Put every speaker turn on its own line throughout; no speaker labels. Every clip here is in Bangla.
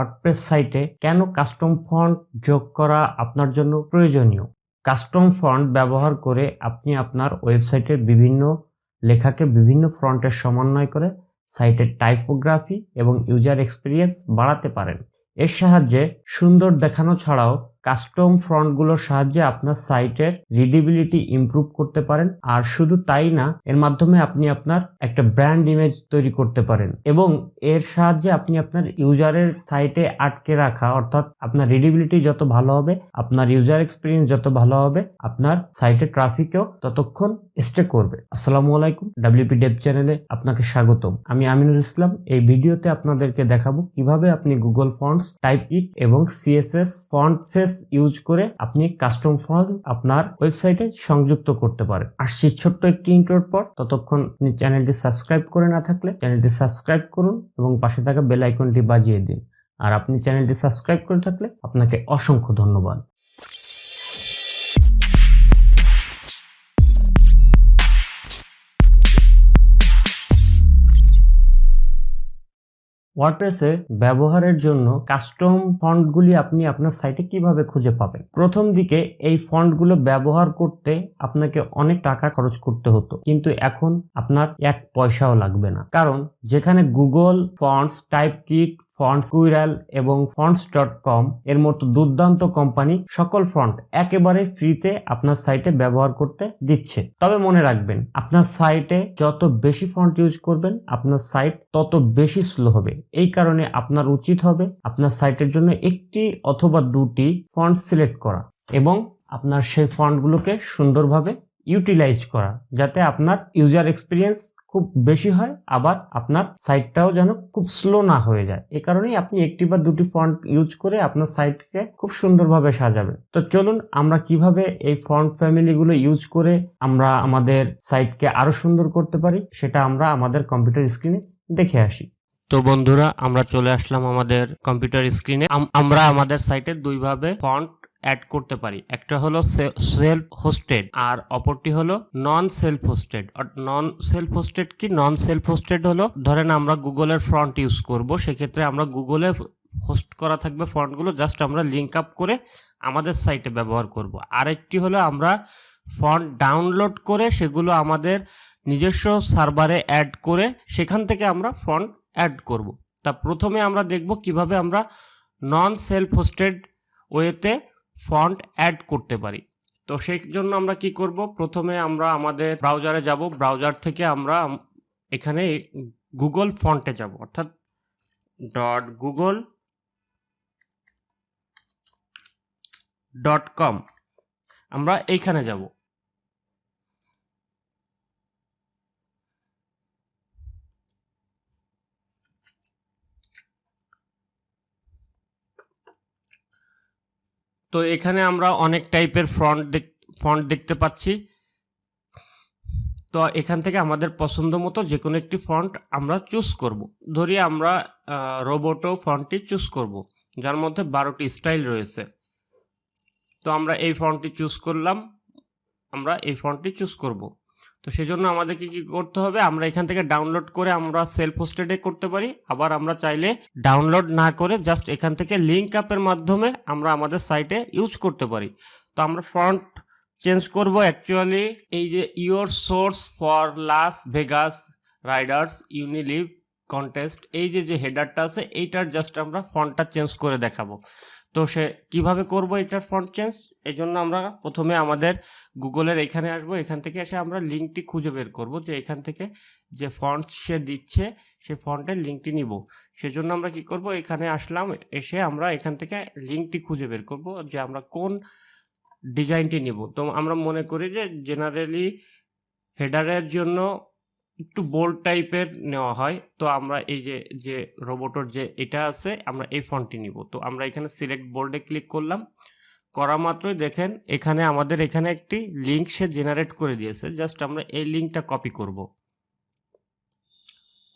ওয়ার্ডপ্রেস সাইটে কেন কাস্টম ফন্ট যোগ করা আপনার জন্য প্রয়োজনীয়। কাস্টম ফন্ট ব্যবহার করে আপনি আপনার ওয়েবসাইটের বিভিন্ন লেখাকে বিভিন্ন ফন্টের সমন্বয় করে সাইটের টাইপোগ্রাফি এবং ইউজার এক্সপিরিয়েন্স বাড়াতে পারেন। এর সাহায্যে সুন্দর দেখানো ছাড়াও কাস্টম ফন্টগুলোর সাহায্যে আপনার সাইটের রিডেবিলিটি ইমপ্রুভ করতে পারেন। আর শুধু তাই না, এর মাধ্যমে আপনি আপনার একটা ব্র্যান্ড ইমেজ তৈরি করতে পারেন এবং এর সাহায্যে আপনি আপনার ইউজারের সাইটে আটকে রাখা, অর্থাৎ আপনার রিডেবিলিটি যত ভালো হবে, আপনার ইউজার এক্সপিরিয়েন্স যত ভালো হবে, আপনার সাইটে ট্রাফিকও ততক্ষণ স্টে করবে। আসসালামু আলাইকুম, WP ডেভ চ্যানেলে আপনাকে স্বাগতম। আমি আমিনুল ইসলাম। এই ভিডিওতে আপনাদেরকে দেখাবো কিভাবে আপনি গুগল ফন্টস, টাইপকিট এবং CSS ফন্ট ফেস ইউজ করে আপনি কাস্টম ফন্ট আপনার ওয়েবসাইটে সংযুক্ত করতে পারেন। আসছি ছোট্ট একটি ইন্ট্রোর পর। ততক্ষণ আপনি চ্যানেলটি সাবস্ক্রাইব করে না থাকলে চ্যানেলটি সাবস্ক্রাইব করুন এবং পাশে থাকা বেল আইকনটি বাজিয়ে দিন। আর আপনি চ্যানেলটি সাবস্ক্রাইব করে থাকলে আপনাকে অসংখ্য ধন্যবাদ। ওয়ার্ডপ্রেসে ব্যবহারের জন্য কাস্টম ফন্টগুলি আপনি আপনার সাইটে কিভাবে খুঁজে পাবেন। প্রথম দিকে এই ফন্টগুলো ব্যবহার করতে আপনাকে অনেক টাকা খরচ করতে হতো, কিন্তু এখন আপনার এক পয়সাও লাগবে না, কারণ যেখানে গুগল ফন্টস, টাইপকিট, ফন্টস কুইরাল এবং fonts.com এর মতো দুর্দান্ত কোম্পানি সকল ফন্ট একেবারে ফ্রিতে আপনার সাইটে ব্যবহার করতে দিচ্ছে। তবে মনে রাখবেন, আপনার সাইটে যত বেশি ফন্ট ইউজ করবেন আপনার সাইট তত বেশি স্লো হবে। এই কারণে আপনার উচিত হবে আপনার সাইটের জন্য একটি অথবা দুটি ফন্ট সিলেক্ট করা এবং আপনার সেই ফন্টগুলোকে সুন্দরভাবে ইউটিলাইজ করা, যাতে আপনার ইউজার এক্সপিরিয়েন্স খুব বেশি হয়, আবার আপনার সাইটটাও যেন খুব স্লো না হয়ে যায়। এই কারণেই আপনি একটি বা দুটি ফন্ট ইউজ করে আপনার সাইটকে খুব সুন্দরভাবে সাজাবেন। তো চলুন আমরা কিভাবে এই ফন্ট ফ্যামিলিগুলো ইউজ করে আমরা আমাদের সাইটকে আরো সুন্দর করতে পারি সেটা আমরা আমাদের কম্পিউটার স্ক্রিনে দেখে আসি। তো বন্ধুরা, আমরা চলে আসলাম আমাদের কম্পিউটার স্ক্রিনে। আমরা আমাদের সাইটে দুইভাবে ফন্ট অ্যাড করতে পারি। একটা হলো সেলফ হোস্টেড আর অপরটি হলো নন সেলফ হোস্টেড। নন সেলফ হোস্টেড কি? নন সেলফ হোস্টেড হলো, ধরেন আমরা গুগলের ফন্ট ইউজ করব, সেক্ষেত্রে আমরা গুগলে হোস্ট করা থাকবে ফন্টগুলো, জাস্ট আমরা লিঙ্ক আপ করে আমাদের সাইটে ব্যবহার করব। আরেকটি হলো আমরা ফন্ট ডাউনলোড করে সেগুলো আমাদের নিজস্ব সার্ভারে অ্যাড করে সেখান থেকে আমরা ফন্ট অ্যাড করব। তা প্রথমে আমরা দেখব কিভাবে আমরা নন সেলফ হোস্টেড ওয়েতে ফন্ট অ্যাড করতে পারি। তো সেই জন্য আমরা কি করব, প্রথমে আমরা আমাদের ব্রাউজারে যাব। ব্রাউজার থেকে আমরা এখানে গুগল ফন্টে যাব, অর্থাৎ .google.com আমরা এইখানে যাব। তো এখানে আমরা অনেক টাইপের ফন্ট দেখতে পাচ্ছি। তো এখান থেকে আমাদের পছন্দ মতো যে কোনো একটি ফন্ট আমরা চুজ করব। ধরি আমরা রোবোটো ফন্টটি চুজ করব, যার মধ্যে 12টি স্টাইল রয়েছে। তো আমরা এই ফন্টটি চুজ করলাম, আমরা এই ফন্টটি চুজ করব। তো সেজন্য আমাদেরকে কি করতে হবে, আমরা এখান থেকে ডাউনলোড করে আমরা সেলফ হোস্টেডে করতে পারি, আবার আমরা চাইলে ডাউনলোড না করে জাস্ট এখান থেকে লিঙ্ক আপের মাধ্যমে আমরা আমাদের সাইটে ইউজ করতে পারি। তো আমরা ফন্ট চেঞ্জ করব। অ্যাকচুয়ালি এই যে your source for Las Vegas Raiders ইউনিলিভ কন্টেস্ট, এই যে হেডারটা আছে, এইটার জাস্ট আমরা ফন্টটা চেঞ্জ করে দেখাবো। তো সে কিভাবে করব এটার ফন্ট চেঞ্জ, এই জন্য আমরা প্রথমে আমাদের গুগলের এখানে আসবো। এখান থেকে এসে আমরা লিঙ্কটি খুঁজে বের করব, যে এখান থেকে যে ফন্ট সে দিচ্ছে সে ফন্টের লিঙ্কটি নিব। সেজন্য আমরা কি করব, এখানে আসলাম, এসে আমরা এখান থেকে লিঙ্কটি খুঁজে বের করব যে আমরা কোন ডিজাইনটি নিব। তো আমরা মনে করি যে জেনারেলি হেডারের জন্য একটু বোল্ড টাইপের নেওয়া হয়। তো আমরা এই যে রোবোটোর যে এটা আছে, আমরা এই ফন্টটি নিব। তো আমরা এখানে সিলেক্ট বোল্ডে ক্লিক করলাম। করা মাত্রই দেখেন এখানে আমাদের এখানে একটি লিঙ্ক সে জেনারেট করে দিয়েছে। জাস্ট আমরা এই লিঙ্কটা কপি করব।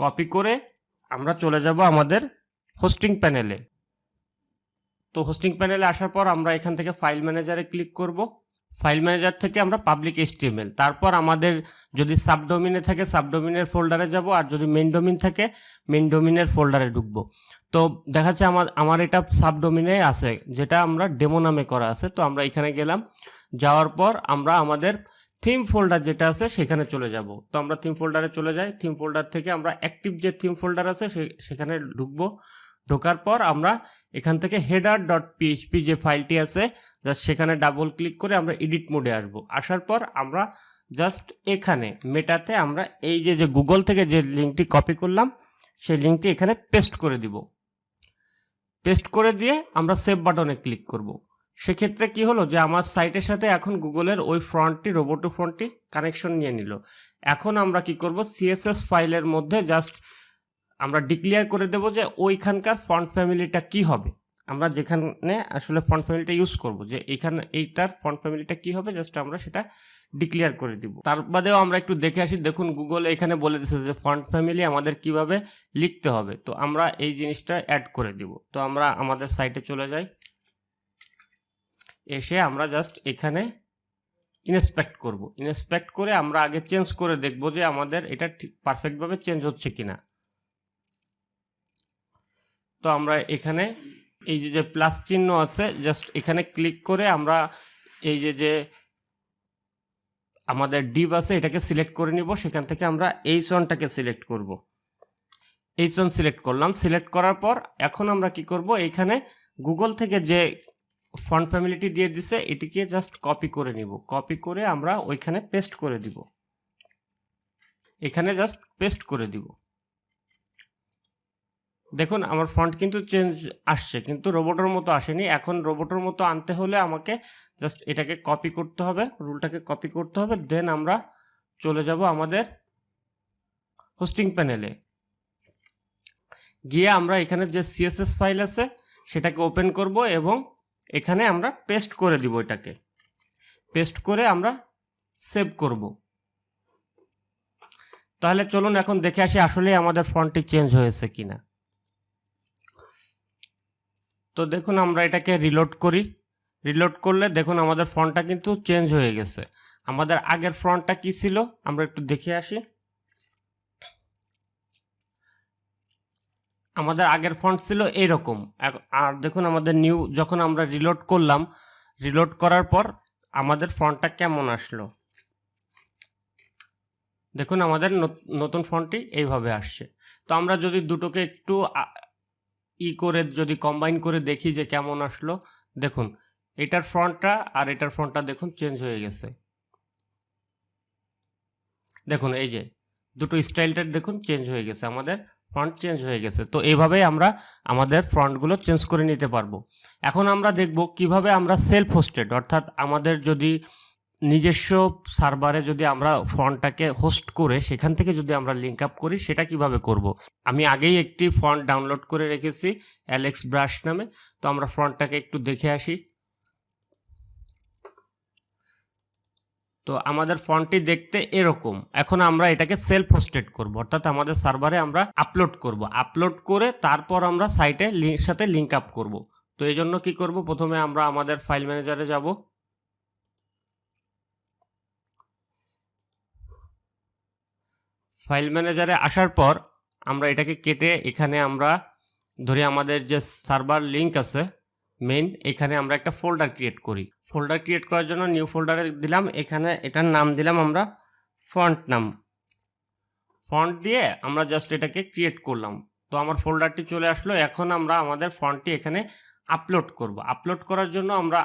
কপি করে আমরা চলে যাব আমাদের হোস্টিং প্যানেলে। তো হোস্টিং প্যানেলে আসার পর আমরা এখান থেকে ফাইল ম্যানেজারে ক্লিক করব। ফাইল ম্যানেজার থেকে আমরা পাবলিক HTML, তারপর আমাদের যদি সাবডোমিনে থাকে সাবডোমিনের ফোল্ডারে যাব, আর যদি মেইন ডোমিন থাকে মেইন ডোমিনের ফোল্ডারে ঢুকবো। তো দেখা যাচ্ছে আমার এটা সাবডোমিনে আছে, যেটা আমরা ডেমো নামে করা আছে। তো আমরা এখানে গেলাম, যাওয়ার পর আমরা আমাদের থিম ফোল্ডার যেটা আছে সেখানে চলে যাব। তো আমরা থিম ফোল্ডারে চলে যাই, থিম ফোল্ডার থেকে আমরা অ্যাক্টিভ যে থিম ফোল্ডার আছে সেখানে ঢুকবো। ঢোকার পর আমরা এখান থেকে header.php যে ফাইলটি আছে জাস্ট সেখানে ডাবল ক্লিক করে আমরা এডিট মোডে আসব। আসার পর আমরা জাস্ট এখানে মেটাতে আমরা এই যে গুগল থেকে যে লিঙ্কটি কপি করলাম সেই লিঙ্কটি এখানে পেস্ট করে দিব। পেস্ট করে দিয়ে আমরা সেভ বাটনে ক্লিক করব। সেক্ষেত্রে কি হলো যে আমার সাইটের সাথে এখন গুগলের ওই ফ্রন্টটি, রোবোটো ফ্রন্টটি কানেকশন নিয়ে নিল। এখন আমরা কি করব, CSS ফাইলের মধ্যে জাস্ট আমরা ডিক্লেয়ার করে দেব যে ওইখানকার ফন্ট ফ্যামিলিটা কি হবে। আমরা যেখানে আসলে ফন্ট ফ্যামিলিটা ইউজ করব, যে এইটার ফন্ট ফ্যামিলিটা কি হবে, জাস্ট আমরা সেটা ডিক্লেয়ার করে দিব। তার বাদেও আমরা একটু দেখে আসি। দেখুন গুগল এখানে বলে দিচ্ছে যে ফন্ট ফ্যামিলি আমাদের কিভাবে লিখতে হবে। তো আমরা এই জিনিসটা অ্যাড করে দিব। তো আমরা আমাদের সাইটে চলে যাই, এসে আমরা জাস্ট এখানে ইনস্পেক্ট করব। ইনস্পেক্ট করে আমরা আগে চেঞ্জ করে দেখব যে আমাদের এটা ঠিক পারফেক্টভাবে চেঞ্জ হচ্ছে কিনা। তো আমরা এখানে এই যে প্লাস চিহ্ন আছে জাস্ট এখানে ক্লিক করে আমরা এই যে আমাদের ডিভ আছে এটাকে সিলেক্ট করে নিব। সেখান থেকে আমরা H1টাকে সিলেক্ট করব। H1 সিলেক্ট করলাম। সিলেক্ট করার পর এখন আমরা কি করব, এখানে গুগল থেকে যে ফন্ট ফ্যামিলিটি দিয়ে দিছে এটিকে জাস্ট কপি করে নিব। কপি করে আমরা ওইখানে পেস্ট করে দিব। এখানে জাস্ট পেস্ট করে দিব। দেখুন আমার ফন্ট কিন্তু চেঞ্জ আসছে, কিন্তু রোবটের মতো আসেনি। এখন রোবটের মতো আনতে হলে আমাকে জাস্ট এটাকে কপি করতে হবে, রুলটাকে কপি করতে হবে। দেন আমরা চলে যাব আমাদের হোস্টিং প্যানেলে, গিয়ে আমরা এখানে যে CSS ফাইল আছে সেটাকে ওপেন করব এবং এখানে আমরা পেস্ট করে দিব। এটাকে পেস্ট করে আমরা সেভ করব। তাহলে চলুন এখন দেখে আসি আসলে আমাদের ফন্টটি চেঞ্জ হয়েছে কিনা। তো দেখুন আমরা এটাকে রিলোড করি। রিলোড করলে দেখুন আমাদের ফন্টটা কিন্তু চেঞ্জ হয়ে গেছে। আমাদের আগের ফন্টটা কি ছিল আমরা একটু দেখে আসি। আমাদের আগের ফন্ট ছিল এইরকম। আর দেখুন আমাদের নিউ যখন আমরা রিলোড করলাম, রিলোড করার পর আমাদের ফন্টটা কেমন আসলো। দেখুন আমাদের নতুন ফন্টটি এইভাবে আসছে। তো আমরা যদি দুটোকে একটু করে যদি কম্বাইন করে দেখি যে কেমন আসলো, দেখুন এটার ফন্টটা আর এটার ফন্টটা দেখুন চেঞ্জ হয়ে গেছে। দেখুন এই যে দুটো স্টাইলটা দেখুন চেঞ্জ হয়ে গেছে, আমাদের ফন্ট চেঞ্জ হয়ে গেছে। তো এইভাবেই আমরা আমাদের ফন্টগুলো চেঞ্জ করে নিতে পারবো। এখন আমরা দেখব কিভাবে আমরা সেলফ হোস্টেড, অর্থাৎ আমাদের যদি নিজস্ব সার্ভারে যদি আমরা ফন্টটাকে হোস্ট করে সেখান থেকে যদি আমরা লিঙ্ক আপ করি সেটা কিভাবে করব। আমি আগেই একটি ফন্ট ডাউনলোড করে রেখেছি অ্যালেক্স ব্রাশ নামে। তো আমরা ফন্টটাকে একটু দেখে আসি। তো আমাদের ফন্টটি দেখতে এরকম। এখন আমরা এটাকে সেলফ হোস্টেড করব, অর্থাৎ আমাদের সার্ভারে আমরা আপলোড করব। আপলোড করে তারপর আমরা সাইটে সাথে লিঙ্ক আপ করব। তো এই জন্য কি করব, প্রথমে আমরা আমাদের ফাইল ম্যানেজারে যাব। ফাইল ম্যানেজারে আসার পর আমরা এটাকে কেটে এখানে আমরা ধরি আমাদের যে সার্ভার লিঙ্ক আছে মেইন, এখানে আমরা একটা ফোল্ডার ক্রিয়েট করি। ফোল্ডার ক্রিয়েট করার জন্য নিউ ফোল্ডারে দিলাম, এখানে এটার নাম দিলাম আমরা ফন্ট নাম। ফন্ট দিয়ে আমরা জাস্ট এটাকে ক্রিয়েট করলাম। তো আমার ফোল্ডারটি চলে আসলো। এখন আমরা আমাদের ফন্টটি এখানে আপলোড করব। আপলোড করার জন্য আমরা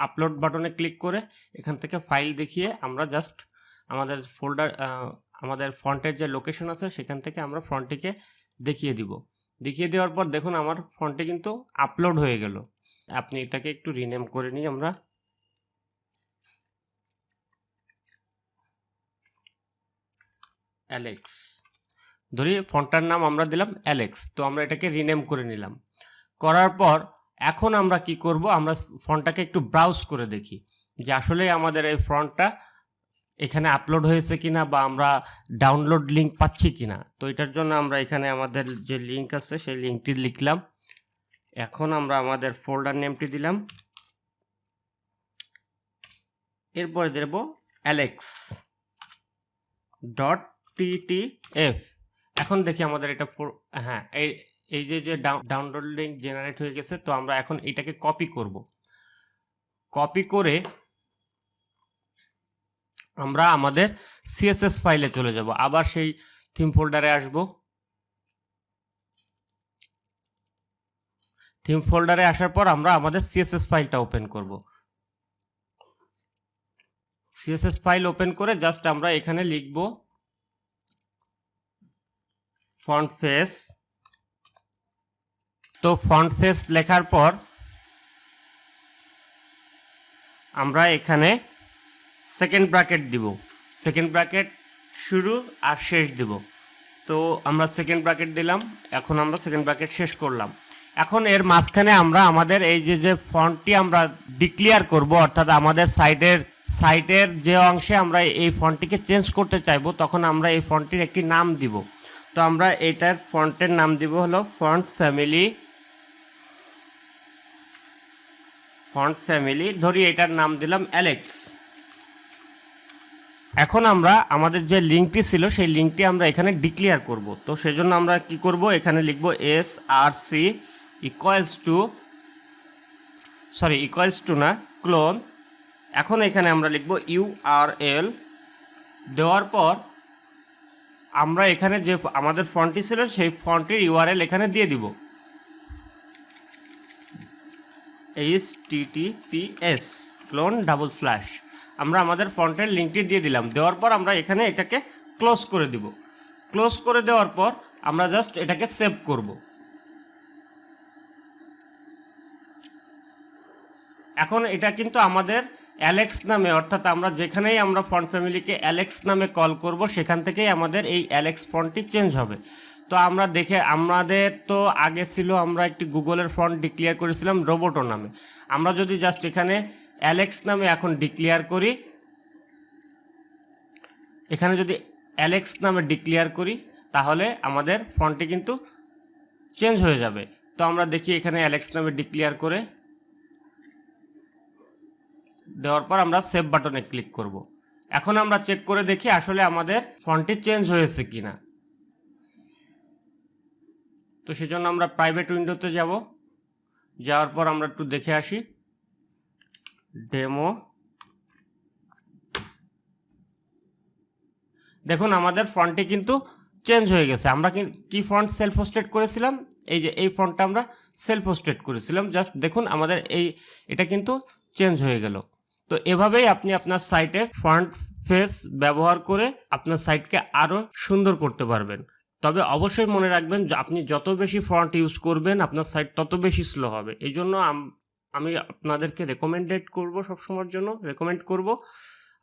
আপলোড বাটনে ক্লিক করে এখান থেকে ফাইল দেখিয়ে আমরা জাস্ট আমাদের আমাদের ফন্টের যে লোকেশন আছে সেখান থেকে আমরা ফন্টটিকে দেখিয়ে দিব। দেখিয়ে দেওয়ার পর দেখুন আমার ফন্টটি কিন্তু আপলোড হয়ে গেল। আপনি এটাকে একটু রিনেম করে নিই আমরা। অ্যালেক্স ধরি ফন্টটার নাম আমরা দিলাম অ্যালেক্স। তো আমরা এটাকে রিনেম করে নিলাম। করার পর এখন আমরা কি করব, আমরা ফন্টটাকে একটু ব্রাউজ করে দেখি যে আসলে আমাদের এই ফন্টটা এখানে আপলোড হয়েছে কিনা বা আমরা ডাউনলোড লিঙ্ক পাচ্ছি কিনা। তো এটার জন্য আমরা এখানে আমাদের যে লিঙ্ক আছে সেই লিঙ্কটি লিখলাম। এখন আমরা আমাদের ফোল্ডার নেমটি দিলাম এরপরে দেব alex.ttf। এখন দেখি আমাদের এটা হ্যাঁ এই যে ডাউনলোড লিঙ্ক জেনারেট হয়ে গেছে। তো আমরা এখন এটাকে কপি করব। কপি করে আমরা আমাদের সিএসএস ফাইলে চলে যাব। আবার সেই থিম ফোল্ডারে আসব। থিম ফোল্ডারে আসার পর আমরা আমাদের সিএসএস ফাইলটা ওপেন করব। সিএসএস ফাইল ওপেন করে জাস্ট আমরা এখানে লিখব ফন্ট ফেস। তো ফন্ট ফেস লেখার পর আমরা এখানে সেকেন্ড ব্র্যাকেট দিব। সেকেন্ড ব্র্যাকেট শুরু আর শেষ দিব। তো আমরা সেকেন্ড ব্র্যাকেট দিলাম। এখন আমরা সেকেন্ড ব্র্যাকেট শেষ করলাম। এখন এর মাঝখানে আমরা আমাদের এই যে ফন্টটি আমরা ডিক্লেয়ার করব, অর্থাৎ আমাদের সাইটের যে অংশে আমরা এই ফন্টটিকে চেঞ্জ করতে চাইবো, তখন আমরা এই ফন্টটির একটি নাম দিব। তো আমরা এটার ফন্টের নাম দিব হলো ফন্ট ফ্যামিলি। ধরি এটার নাম দিলাম অ্যালেক্স। এখন আমরা আমাদের যে লিঙ্কটি ছিল সেই লিঙ্কটি আমরা এখানে ডিক্লেয়ার করব। তো সেজন্য আমরা কি করব, এখানে লিখব src ইকুয়ালস টু না ক্লোন। এখন এখানে আমরা লিখব url। দেওয়ার পর আমরা এখানে যে আমাদের ফন্টটি ছিল সেই ফন্টের ইউআরএল এখানে দিয়ে দিব, https clone/। আমরা আমাদের ফন্টের লিঙ্কটি দিয়ে দিলাম। দেওয়ার পর আমরা এখানে এটাকে ক্লোজ করে দিব। ক্লোজ করে দেওয়ার পর আমরা জাস্ট এটাকে সেভ করব। এখন এটা কিন্তু আমাদের অ্যালেক্স নামে, অর্থাৎ আমরা যেখানেই আমরা ফন্ট ফ্যামিলিকে অ্যালেক্স নামে কল করব সেখান থেকেই আমাদের এই অ্যালেক্স ফন্টটি চেঞ্জ হবে। তো আমরা আমাদের তো আগে ছিল আমরা একটি গুগলের ফন্ট ডিক্লেয়ার করেছিলাম রোবোটো নামে। আমরা যদি জাস্ট এখানে অ্যালেক্স নামে এখন ডিক্লেয়ার করি, এখানে যদি অ্যালেক্স নামে ডিক্লেয়ার করি তাহলে আমাদের ফন্টটি কিন্তু চেঞ্জ হয়ে যাবে। তো আমরা দেখি এখানে অ্যালেক্স নামে ডিক্লেয়ার করে দেওয়ার পর আমরা সেভ বাটনে ক্লিক করব। এখন আমরা চেক করে দেখি আসলে আমাদের ফন্টটি চেঞ্জ হয়েছে কিনা। তো সেজন্য আমরা প্রাইভেট উইন্ডোতে যাব। যাওয়ার পর আমরা একটু দেখে আসি ডেমো। দেখুন আমাদের ফন্টটি কিন্তু চেঞ্জ হয়ে গেছে। আমরা কি ফন্ট সেলফ হোস্টেড করেছিলাম, এই যে এই ফন্টটা আমরা সেলফ হোস্টেড করেছিলাম। জাস্ট দেখুন আমাদের এটা কিন্তু চেঞ্জ হয়ে গেল। তো এভাবেই আপনি আপনার সাইটে ফন্ট ফেস ব্যবহার করে আপনার সাইটকে আরও সুন্দর করতে পারবেন। তবে অবশ্যই মনে রাখবেন যে আপনি যত বেশি ফন্ট ইউজ করবেন আপনার সাইট তত বেশি স্লো হবে। এই জন্য আমি আপনাদেরকে রেকমেন্ড করব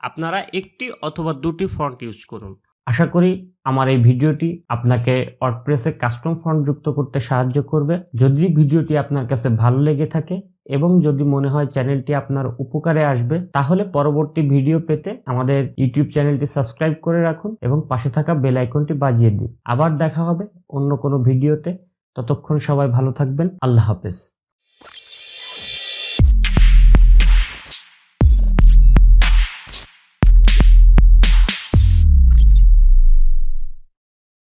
আপনারা একটি অথবা দুটি ফন্ট ইউজ করুন। আশা করি আমার এই ভিডিওটি আপনাকে ওয়ার্ডপ্রেসে কাস্টম ফন্ট যুক্ত করতে সাহায্য করবে। যদি ভিডিওটি আপনার কাছে ভালো লেগে থাকে এবং যদি মনে হয় চ্যানেলটি আপনার উপকারে আসবে, তাহলে পরবর্তী ভিডিও পেতে আমাদের ইউটিউব চ্যানেলটি সাবস্ক্রাইব করে রাখুন এবং পাশে থাকা বেল আইকনটি বাজিয়ে দিন। আবার দেখা হবে অন্য কোনো ভিডিওতে। ততক্ষণ সবাই ভালো থাকবেন। আল্লাহ হাফেজ।